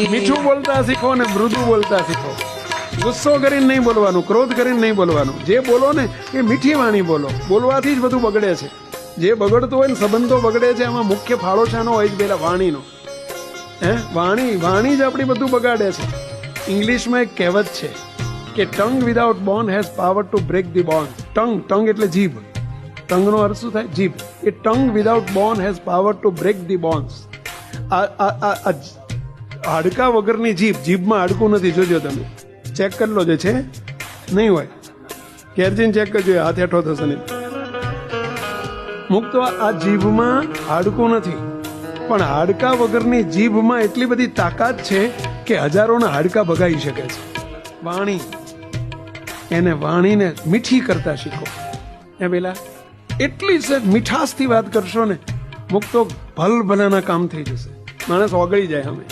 મીઠું બોલતા શીખો ને મૃદુ બોલતા શીખો. ગુસ્સો કરીને નહીં બોલવાનું, ક્રોધ કરીને નહીં બોલવાનું. જે બોલો ને એ મીઠી વાણી બોલો. બોલવાથી જ બધું બગડે છે. જે બગડતું હોય ને સંબંધો બગડે છે, એમાં મુખ્ય ફાળો શાનો હોય છે? પેલા વાણીનો. વાણી જ આપણી બધું બગાડે છે. ઇંગ્લિશમાં એક કહેવત છે કે tongue without bond has power to break the bond. Tongue એટલે જીભ. ટંગનો અર્થ શું થાય? જીભ. એ tongue without bond has power to break the bonds. હાડકા વગરની જીભમાં હાડકું નથી. જોજો તમે ચેક કરી લો. જે છે નહીં હોય ઘેર જઈને ચેક કરજો, હાથ હેઠો થશે નહીં. મુક્ત આ જીભમાં હાડકું નથી, પણ હાડકા વગરની જીભમાં એટલી બધી તાકાત છે કે હજારોના હાડકા ભગાઈ શકે છે. વાણી, એને વાણીને મીઠી કરતા શીખો. એ પેલા એટલી મીઠાશથી વાત કરશો ને, મુક્તો ભલ ભલાના કામ થઈ જશે. માણસ ઓગળી જાય. અમે